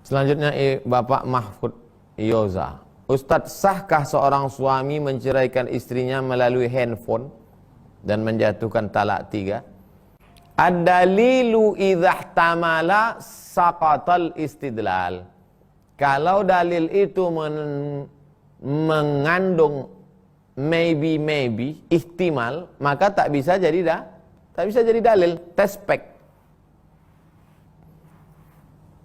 Selanjutnya Bapak Mahfud Yoza. Ustadz, sahkah seorang suami menceraikan istrinya melalui handphone dan menjatuhkan talak 3? Ad-dalilu idza ihtamala saqatal istidlal. Kalau dalil itu mengandung maybe ihtimal, maka tak bisa jadi dalil, tespek.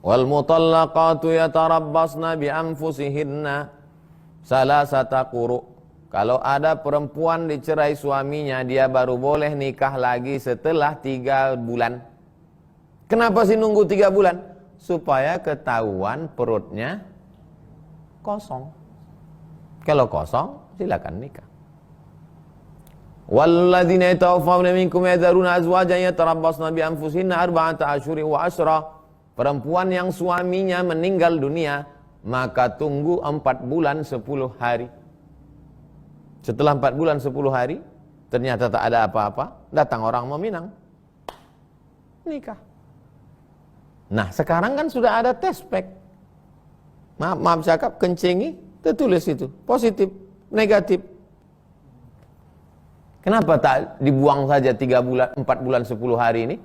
Wal mutallaqatu yatarabbasna bi anfusihinna salasata quru. Kalau ada perempuan dicerai suaminya, dia baru boleh nikah lagi setelah 3 bulan. Kenapa sih nunggu 3 bulan? Supaya ketahuan perutnya kosong. Kalau kosong, silakan nikah. Walladzina yatawaffawna minkum yadharuna azwajan yatarabbasna bi anfusihinna arba'ata asyhurin wa asyra. Perempuan yang suaminya meninggal dunia, maka tunggu 4 bulan 10 hari. Setelah 4 bulan 10 hari, ternyata tak ada apa-apa, datang orang meminang, nikah. Nah, sekarang kan sudah ada tespek. Maaf cakap, kencengi, tertulis itu, positif, negatif. Kenapa tak dibuang saja 3 bulan, 4 bulan 10 hari ini?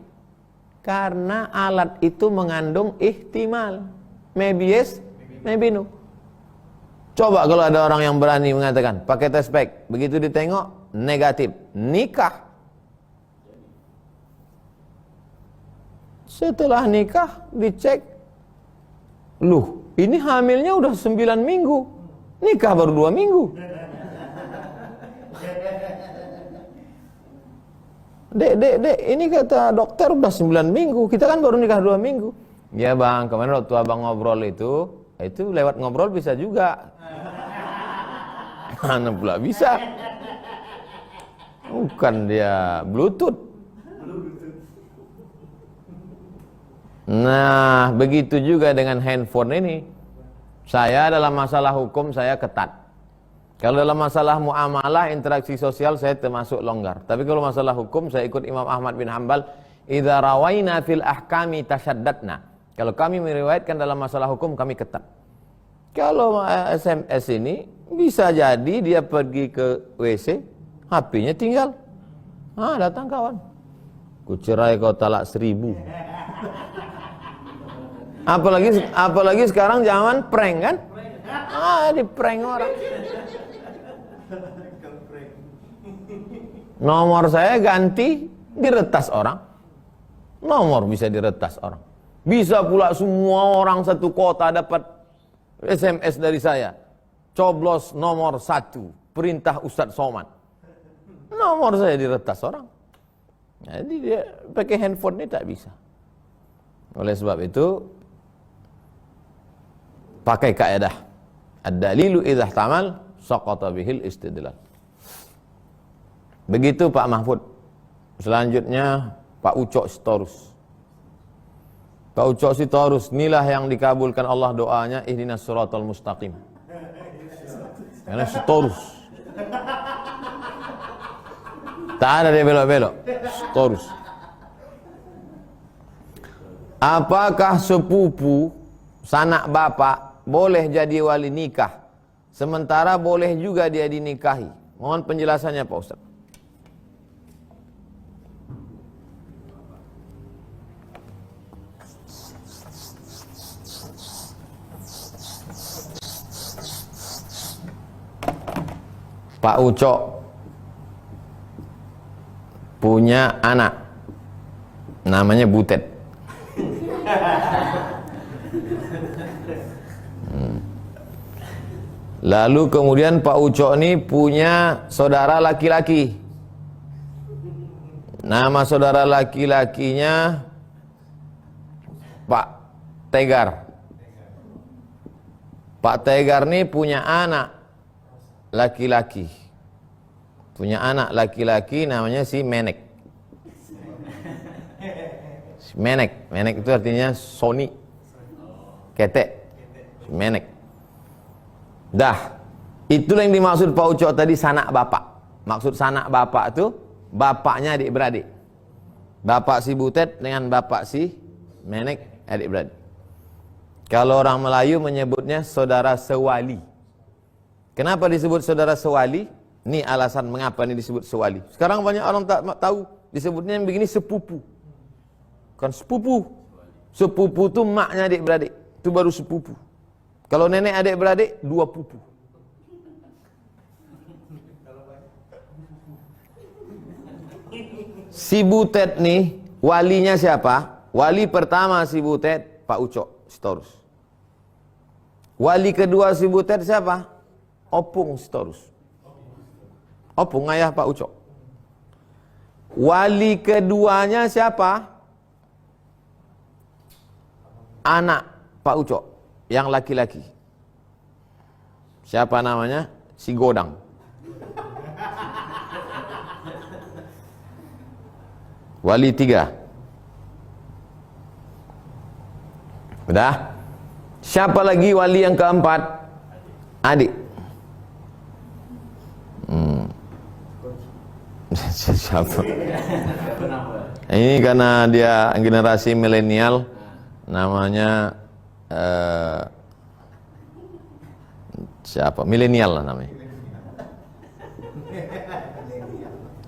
Karena alat itu mengandung ihtimal. Maybe yes, maybe no. Coba kalau ada orang yang berani mengatakan pakai tespek, begitu ditengok negatif, nikah. Setelah nikah dicek, loh, ini hamilnya udah 9 minggu, nikah baru 2 minggu. Dek, ini kata dokter udah 9 minggu, kita kan baru nikah 2 minggu. Ya bang, kemarin waktu abang ngobrol itu lewat ngobrol bisa juga. Mana pula bisa? Bukan dia Bluetooth. Nah, begitu juga dengan handphone ini. Saya dalam masalah hukum saya ketat. Kalau dalam masalah muamalah, interaksi sosial saya termasuk longgar. Tapi kalau masalah hukum saya ikut Imam Ahmad bin Hanbal. Idza rawaina fil ahkami tasyaddatna. Kalau kami meriwayatkan dalam masalah hukum kami ketat. Kalau SMS ini bisa jadi dia pergi ke WC, HP-nya tinggal. Datang kawan. Kucerai kau talak 1000. Apalagi sekarang zaman prank kan? Di prank orang. Nomor saya ganti, diretas orang. Nomor bisa diretas orang. Bisa pula semua orang satu kota dapat SMS dari saya. Coblos nomor 1, perintah Ustadz Somad. Nomor saya diretas orang. Jadi dia pakai handphone ini tak bisa. Oleh sebab itu, pakai kaidah ad-dalilu idza ihtamal saqata bihil istidlal. Begitu Pak Mahfud. Selanjutnya Pak Ucok Sitorus. Pak Ucok Sitorus, inilah yang dikabulkan Allah doanya, ihdinas siratal mustaqim. Karena Sitorus. Tak ada dia belok-belok. Sitorus. Apakah sepupu sanak bapak boleh jadi wali nikah? Sementara boleh juga dia dinikahi. Mohon penjelasannya Pak Ustaz. Pak Ucok punya anak namanya Butet. Lalu kemudian Pak Ucok ini punya saudara laki-laki. Nama saudara laki-lakinya Pak Tegar. Pak Tegar ini punya anak laki-laki. Punya anak laki-laki namanya si Menek. Si Menek. Menek itu artinya Sony. Ketek. Si Menek. Dah. Itulah yang dimaksud Pak Ucok tadi sanak bapak. Maksud sanak bapak itu bapaknya adik-beradik. Bapak si Butet dengan bapak si Menek adik-beradik. Kalau orang Melayu menyebutnya saudara sewali. Kenapa disebut saudara sewali? Ini alasan mengapa ini disebut sewali. Sekarang banyak orang tak tahu, disebutnya yang begini sepupu. Kan sepupu. Sepupu itu maknya adik-beradik. Itu baru sepupu. Kalau nenek adik-beradik, dua pupu. Si Butet nih, walinya siapa? Wali pertama si Butet, Pak Ucok Sitorus. Wali kedua si Butet siapa? Opung Sitorus. Opung ayah Pak Ucok. Wali keduanya siapa? Anak Pak Ucok yang laki-laki. Siapa namanya? Si Godang. Wali tiga. Udah? Siapa lagi wali yang keempat? Adik. Siapa? Ini karena dia generasi milenial, namanya siapa? Milenial lah namanya.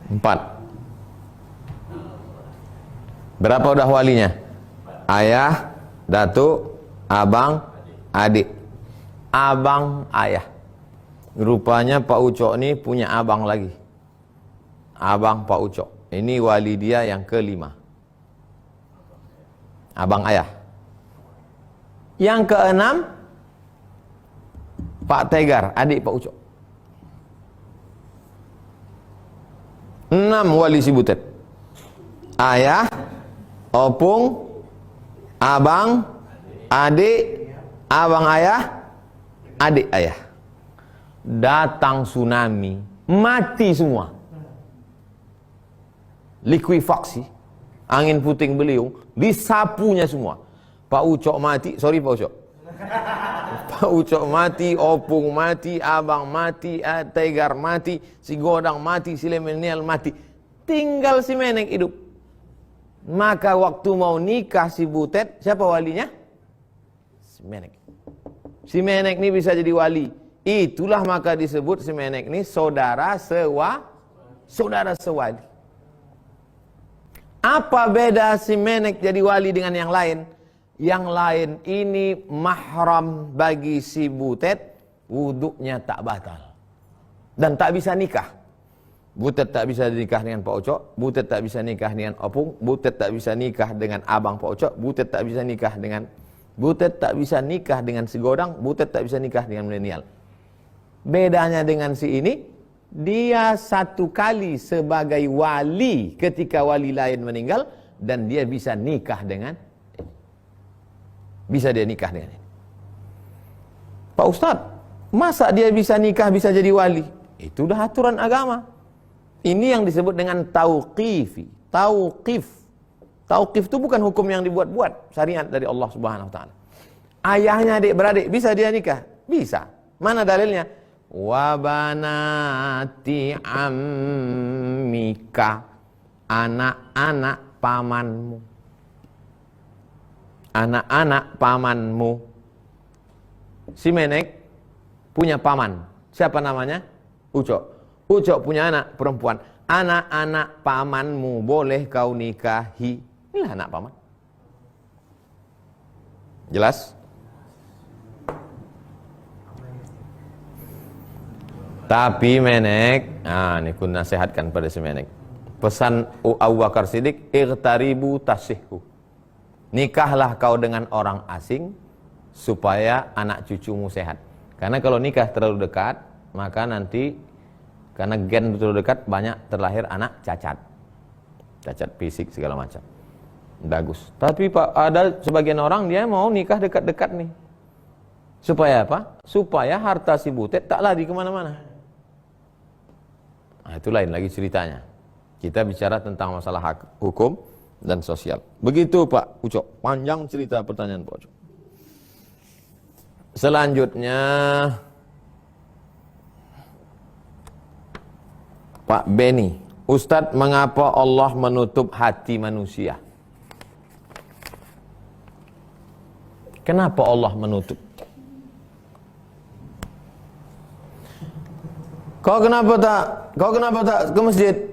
4. Berapa udah walinya? Ayah, datuk, abang, adik. Abang, ayah. Rupanya Pak Ucok ini punya abang lagi. Abang Pak Ucok. Ini wali dia yang kelima. Abang ayah. Yang keenam, Pak Tegar, adik Pak Ucok. 6 wali si Butet. Ayah, opung, abang, adik, abang ayah, adik ayah. Datang tsunami, mati semua. Likuifaksi, angin puting beliung, disapunya semua. Pak Ucok mati, sorry Pak Ucok. Pak Ucok mati, opung mati, abang mati, Tegar mati, si Godang mati, si Lemenial mati. Tinggal si Menek hidup. Maka waktu mau nikah si Butet, siapa walinya? Si Menek. Si Menek ini bisa jadi wali. Itulah maka disebut si Menek ini saudara sewali. Apa beda si Menek jadi wali dengan yang lain? Yang lain ini mahram bagi si Butet, wuduknya tak batal. Dan tak bisa nikah. Butet tak bisa nikah dengan Pak Ucok, Butet tak bisa nikah dengan Opung, Butet tak bisa nikah dengan abang Pak Ucok, Butet tak bisa nikah dengan si Godang, Butet tak bisa nikah dengan milenial. Bedanya dengan si ini, dia satu kali sebagai wali ketika wali lain meninggal, dan dia bisa nikah dengan ini. Pak Ustadz, masa dia bisa nikah, bisa jadi wali? Itu udah aturan agama. Ini yang disebut dengan tauqif. Tauqif itu bukan hukum yang dibuat-buat, syariat dari Allah Subhanahu wa taala. Ayahnya adik-beradik bisa dia nikah? Bisa. Mana dalilnya? Wa banati ammika, anak-anak pamanmu. Anak-anak pamanmu. Si Menek punya paman. Siapa namanya? Ucok. Ucok punya anak perempuan. Anak-anak pamanmu boleh kau nikahi. Inilah anak paman. Jelas? Tapi Menek, ini ku nasihatkan pada si Menek. Pesan Abu Bakar Siddiq, igtaribu tasihhu. Nikahlah kau dengan orang asing supaya anak cucumu sehat. Karena kalau nikah terlalu dekat, maka nanti karena gen terlalu dekat, banyak terlahir anak cacat. Cacat fisik segala macam. Bagus. Tapi Pak, ada sebagian orang dia mau nikah dekat-dekat nih. Supaya apa? Supaya harta si Butet tak lari kemana-mana. Nah, itu lain lagi ceritanya. Kita bicara tentang masalah hukum dan sosial. Begitu Pak Ucok. Panjang cerita pertanyaan Pak Ucok. Selanjutnya Pak Beni, Ustadz, mengapa Allah menutup hati manusia? Kenapa Allah menutup? Kau kenapa tak ke masjid?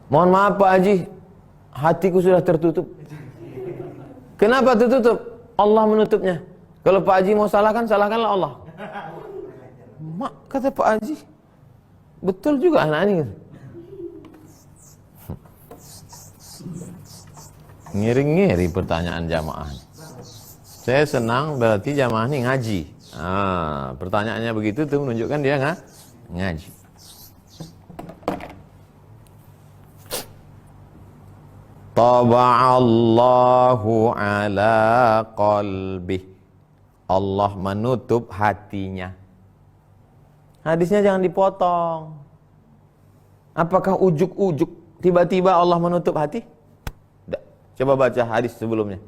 Mohon maaf Pak Haji, hatiku sudah tertutup. Kenapa tertutup? Allah menutupnya. Kalau Pak Haji mau salahkan, salahkanlah Allah. Mak, kata Pak Haji, betul juga anak ini. Ngiri-ngiri pertanyaan jamaah. Saya senang berarti jamaah ini ngaji. Pertanyaannya begitu tuh menunjukkan dia ngaji. Taba'allahu ala qalbih. Allah menutup hatinya. Hadisnya jangan dipotong. Apakah ujuk-ujuk tiba-tiba Allah menutup hati? Tidak. Coba baca hadis sebelumnya.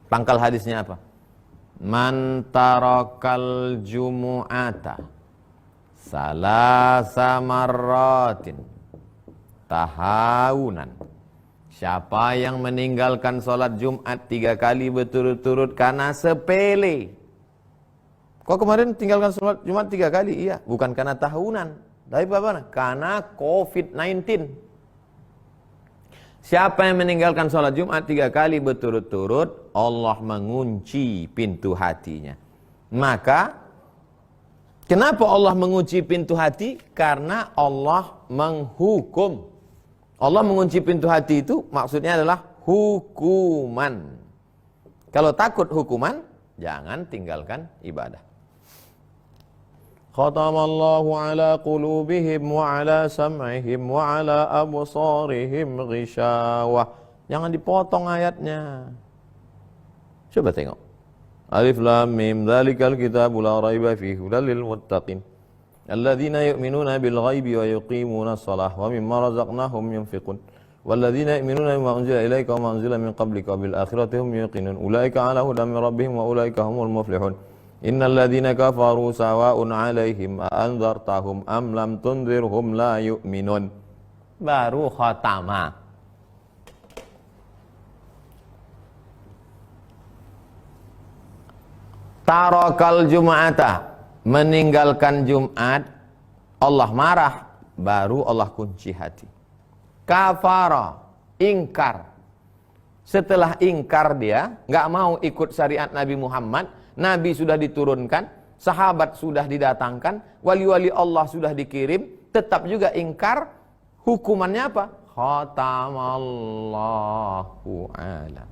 Pangkal hadisnya apa? Man tarakal jumu'ata salasa marratin tahawunan. Siapa yang meninggalkan sholat Jumat 3 kali berturut-turut karena sepele. Kok kemarin tinggalkan sholat Jumat 3 kali? Iya, bukan karena tahunan. Tapi apa? Karena COVID-19. Siapa yang meninggalkan sholat Jumat 3 kali berturut-turut, Allah mengunci pintu hatinya. Maka, kenapa Allah mengunci pintu hati? Karena Allah menghukum. Allah mengunci pintu hati itu maksudnya adalah hukuman. Kalau takut hukuman, jangan tinggalkan ibadah. Khatamallahu ala qulubihim wa ala sam'ihim wa ala absarihim ghishawah. Jangan dipotong ayatnya. Coba tengok. Alif lam mim dzalikal kitabu la raiba fihi hudal lil muttaqin. Alladzina yu'minuna bil ghaibi wa yuqimuna shalah wa mimma razaqnahum yunfiqun. Walladzina yu'minuna bima unzila ilaika wa ma unzila min qablika wa bil akhirati hum yuqinun. Ulaika 'ala hudan min rabbihim wa ulaika humul muflihun. Innal ladzina kafaru sawa'un 'alaihim a anzartahum am lam tunzirhum la yu'minun. Baru khatama. Tarakal jum'ata, meninggalkan Jumat, Allah marah, baru Allah kunci hati. Kafara, ingkar. Setelah ingkar dia, nggak mau ikut syariat Nabi Muhammad, Nabi sudah diturunkan, sahabat sudah didatangkan, wali-wali Allah sudah dikirim, tetap juga ingkar, hukumannya apa? Khatamallahu ala.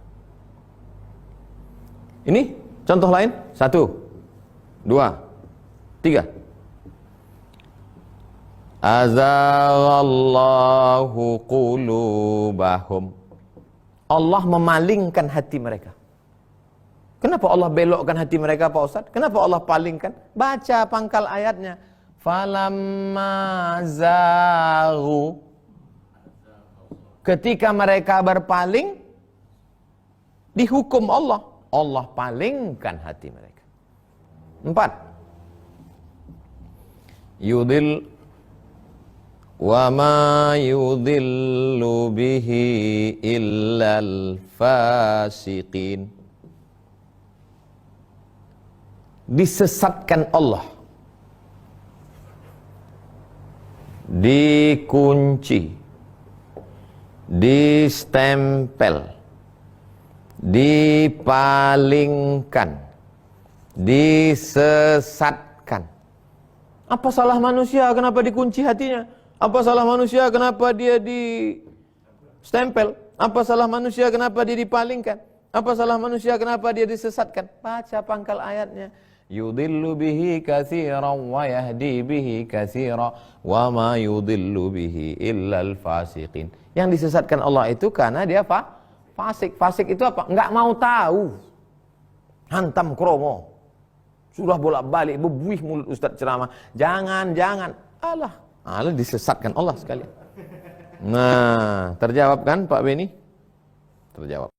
Ini contoh lain, 1, 2, 3. Azaghallahu qulubahum. Allah memalingkan hati mereka. Kenapa Allah belokkan hati mereka, Pak Ustaz? Kenapa Allah palingkan? Baca pangkal ayatnya. Falamma zaghu. Ketika mereka berpaling, dihukum Allah. Allah palingkan hati mereka. 4. Yudil wa ma yudillu bihi illal fasiqin. Disesatkan Allah, dikunci, distempel, dipalingkan, disesatkan. Apa salah manusia kenapa dikunci hatinya? Apa salah manusia kenapa dia distempel? Apa salah manusia kenapa dia dipalingkan? Apa salah manusia kenapa dia disesatkan? Baca pangkal ayatnya. Yudillu bihi katsiran wa yahdi bihi katsira wa ma yudillu bihi illal fasiqin. Yang disesatkan Allah itu karena dia fasik. Fasik itu apa? Enggak mau tahu. Hantam kromo. Sudah bolak-balik bebuih mulut ustaz ceramah. Jangan. Allah disesatkan Allah sekalian. Nah, terjawab kan Pak Beni? Terjawab.